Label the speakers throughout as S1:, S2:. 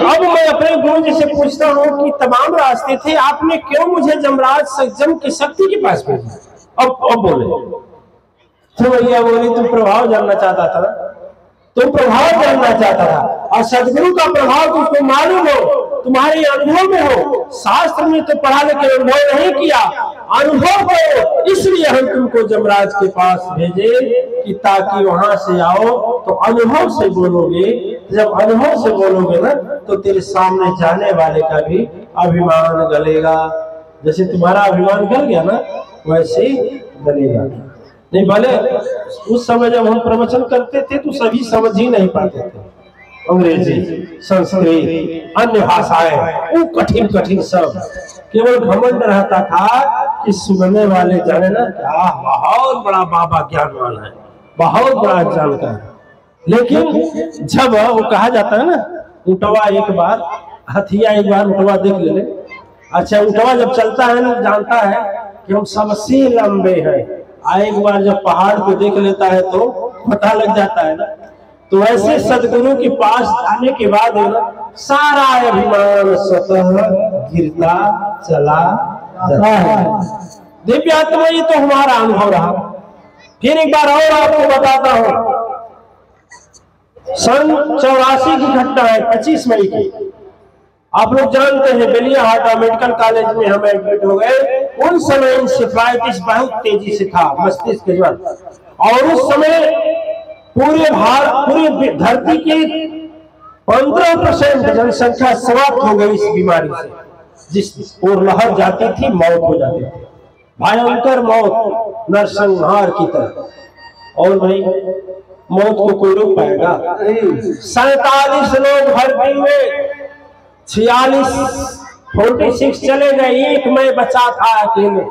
S1: अब मैं अपने गुरु जी से पूछता हूँ कि तमाम रास्ते थे, आपने क्यों मुझे जमराज संयम की शक्ति के पास भेजा? अब बोले तो भैया बोली तुम प्रभाव जानना चाहता था, तुम प्रभाव जानना चाहता था, और सदगुरु का प्रभाव तुमको मालूम हो, तुम्हारे अनुभव में हो। शास्त्र में तो पढ़ा लेकिन अनुभव नहीं किया, अनुभव हो, इसलिए हम तुमको जमराज के पास भेजे कि ताकि वहां से आओ तो अनुभव से बोलोगे। जब अनुभव से बोलोगे ना तो तेरे सामने जाने वाले का भी अभिमान गलेगा। जैसे तुम्हारा अभिमान गल गया ना वैसे गलेगा। नहीं भले उस समय जब हम प्रवचन करते थे तो सभी समझ ही नहीं पाते थे, अंग्रेजी, संस्कृत, अन्य भाषाएं, वो कठिन कठिन सब, केवल घमंड रहता था कि सुनने वाले जाने ना क्या बहुत बड़ा बाबा ज्ञानवान है, बहुत बड़ा जानकार है। लेकिन जब वो कहा जाता है ना ऊँटवा एक बार, हथिया एक बार ऊँटवा देख ले, अच्छा ऊँटवा जब चलता है ना जानता है कि हम सबसे लंबे हैं, एक बार जब पहाड़ को देख लेता है तो पता लग जाता है ना। तो वैसे सदगुरु के पास आने के बाद सारा अभिमान स्वतः गिरता चला जाता है। दिव्य आत्मा ये तो हमारा अनुभव रहा। फिर एक बार और आपको बताता हूं, सन 84 की घटना है, 25 मई की। आप लोग जानते हैं बेलियाहाटा मेडिकल कॉलेज में हम एडमिट हो गए। उन समय इंसेफ्लाइटिस बहुत तेजी से था, मस्तिष्क के ज्वर, और उस समय पूरे धरती की 15% जनसंख्या समाप्त हो गई इस बीमारी से, जिस और लहर जाती थी मौत हो जाती थी, भयंकर मौत, नरसंहार की तरह। और भाई मौत को कोई रोक पाएगा? 47 लोग भर्ती हुए, 46 चले गए, एक मैं बचा था अकेले।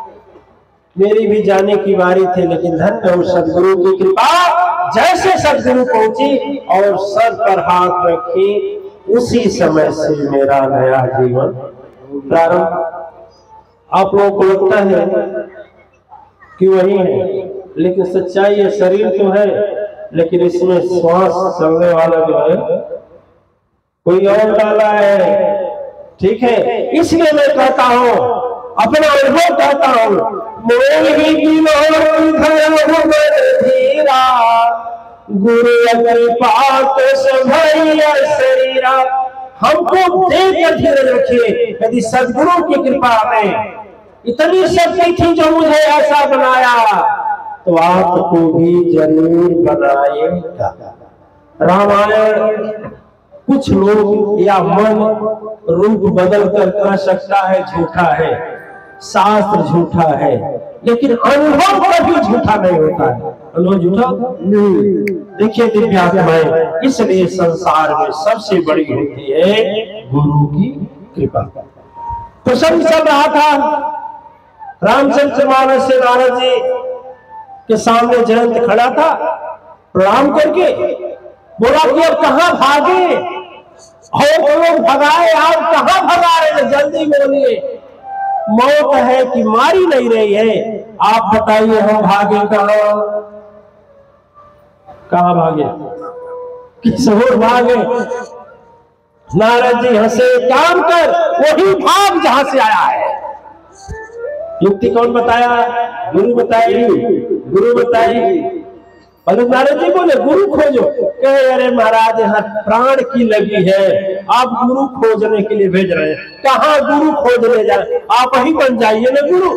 S1: मेरी भी जाने की बारी थी, लेकिन धन्य हो सदगुरु की कृपा। जैसे सदगुरु पहुंची और सर पर हाथ रखी, उसी समय से मेरा नया जीवन प्रारंभ। आप लोगों को लगता है कि वही है, लेकिन सच्चाई है, शरीर तो है लेकिन इसमें श्वास चलने वाला जो है कोई और डाला है। ठीक है, इसलिए मैं कहता हूं, अपना अनुभव कहता हूं, गुरु शरीरा, हमको देकर धीरे रखिए। यदि सदगुरु की कृपा में इतनी शक्ति थी जो मुझे ऐसा बनाया, तो आपको भी जरूर बनाएगा। रामायण कुछ लोग या मन रूप बदल कर कह सकता है झूठा है, शास्त्र झूठा है, लेकिन अनुभव कभी झूठा नहीं होता है। अनुभव झूठा नहीं। देखिए दिव्यात्माएं, इसलिए संसार में सबसे बड़ी होती है गुरु की कृपा। प्रसंग चल रहा था, रामचरितमानस से नारद जी के सामने जयंत खड़ा था, प्रणाम करके बोला कि अब कहां भागे, और लोग भगाए, आप कहां भगा रहे, जल्दी बोलिए, मौत है कि मारी नहीं रही है, आप बताइए हम भागे कहां भागे, किस ओर भागे। नारद जी हंसे, काम कर, वही भाग जहां से आया है। युक्ति कौन बताया? गुरु बताई, गुरु बताई। और नारद जी बोले गुरु खोजो, कहे अरे महाराज यहाँ प्राण की लगी है, आप गुरु खोजने के लिए भेज रहे हैं, कहाँ गुरु खोजने जाए, आप ही बन जाइए ना गुरु,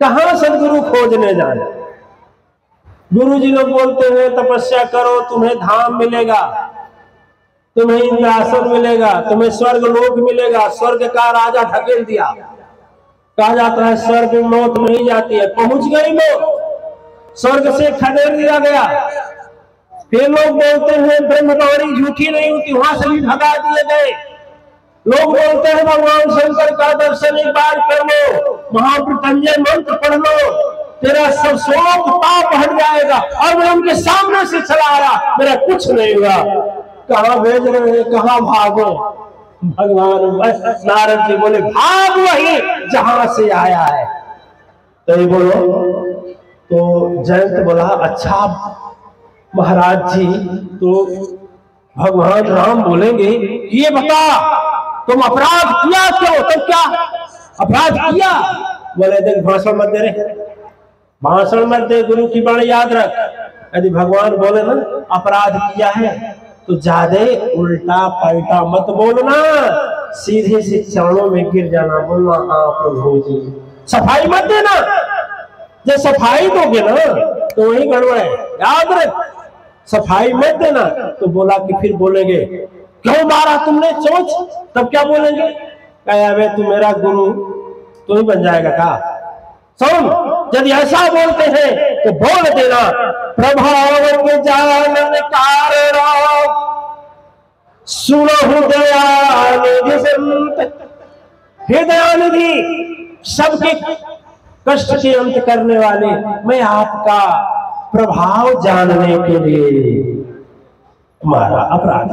S1: कहाँ सदगुरु खोजने जाए। गुरु जी लोग बोलते हैं तपस्या करो, तुम्हें धाम मिलेगा, तुम्हें इंद्रासन मिलेगा, तुम्हें स्वर्ग लोक मिलेगा। स्वर्ग का राजा ढकेल दिया, कहा जाता है स्वर्ग में मौत नहीं जाती है, पहुंच गई लोग, स्वर्ग से खदेड़ दिया गया। फिर लोग बोलते हैं ब्रह्मवाणी झूठी नहीं होती, वहां से भी भगा दिए गए। लोग बोलते हैं भगवान शंकर का दर्शन एक बार कर लो, महामृत्युंजय मंत्र पढ़ लो, तेरा सब शोक पाप हट जाएगा। और मैं उनके सामने से चला आया, मेरा कुछ नहीं हुआ। कहाँ भेज रहे हैं, कहाँ भागो? भगवान नारद जी बोले भाग वही जहां से आया है। तो ये बोलो, तो जयंत बोला अच्छा महाराज जी, तो भगवान राम बोलेंगे ये बता तुम अपराध किया क्यों, तब क्या अपराध किया? बोले देख भाषण मत दे रे, भाषण मत दे, गुरु की बाणी याद रख। यदि भगवान बोले ना अपराध किया है तो ज्यादा उल्टा पलटा मत बोलना, सीधे से चरणों में गिर जाना, बोलना हाँ प्रभु जी। सफाई मत देना, जब सफाई दोगे ना तो वही गड़बड़ है, याद रख। सफाई मत देना। तो बोला कि फिर बोलेंगे क्यों मारा तुमने, सोच तब क्या बोलेंगे? कहे तू मेरा गुरु तू ही बन जाएगा का? सुन, यदि ऐसा बोलते हैं तो बोल देना प्रभाव के जानन कारण सुनहु दयानिधि संत। हे दयानिधि, सबके कष्ट के अंत करने वाले, मैं आपका प्रभाव जानने के लिए तुम्हारा अपराध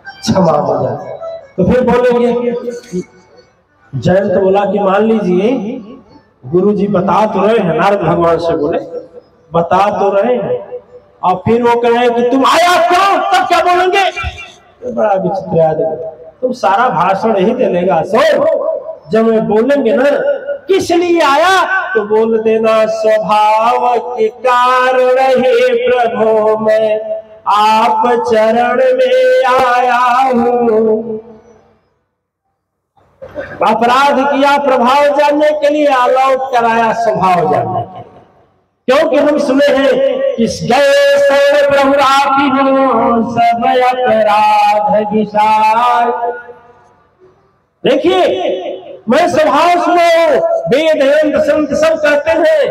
S1: क्षमा हो जाए। तो फिर बोलेंगे, जयंत बोला कि मान लीजिए गुरु जी बता तो रहे हैं, नारद भगवान से बोले बता तो रहे हैं, और फिर वो कहे कि तुम आया क्यों, तब क्या बोलेंगे? तो बड़ा विचित्र आदमी, तुम सारा भाषण यही देगा। सो जब मैं बोलेंगे ना किस लिए आया तो बोल देना स्वभाव के कारण हे प्रभु मैं आप चरण में आया हूँ। अपराध किया प्रभाव जानने के लिए, अलौट कराया स्वभाव जानने के लिए। क्योंकि हम सुने हैं कि गए शरण प्रभु राखी सब अपराध विसार। देखिए मैं स्वभाव सुना हूं, वेद संत सब कहते हैं,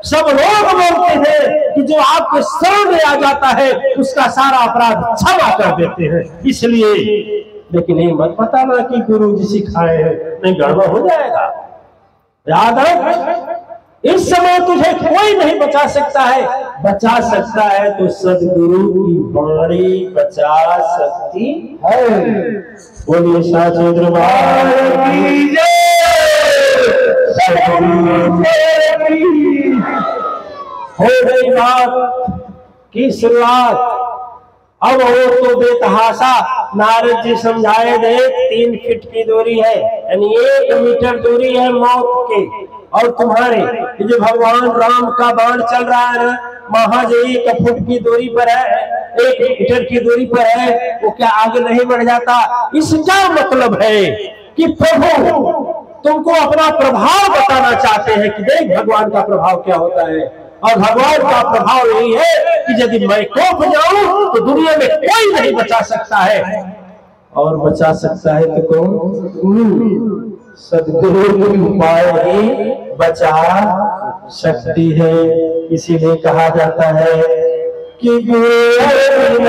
S1: सब लोग बोलते हैं कि जो आपके शरण में आ जाता है उसका सारा अपराध क्षमा कर देते हैं। इसलिए लेकिन ये मत बताना कि गुरु जी सिखाए हैं, नहीं गड़बड़ हो जाएगा। याद रख, इस समय तुझे कोई नहीं बचा सकता है, बचा सकता है तो सदगुरु की बाणी बचा सकती है। बोलिए साचे दरबार की जय। हो गई बात की शुरुआत। अब वो तो बेतहाशा नारद जी समझाए गए, 3 फीट की दूरी है, यानी 1 मीटर दूरी है मौत के और तुम्हारे। जो भगवान राम का बाण चल रहा है ना, महज 1 फुट की दूरी पर है, 1 मीटर की दूरी पर है, वो क्या आगे नहीं बढ़ जाता? इसका मतलब है कि प्रभु तुमको अपना प्रभाव बताना चाहते हैं कि देख भगवान का प्रभाव क्या होता है। और भगवान का प्रभाव यही है कि यदि मैं कोप जाऊं तो दुनिया में कोई नहीं बचा सकता है, और बचा सकता है तो कौन? सदगुरु की उपाय ही बचा सकती है। इसीलिए कहा जाता है कि गुरु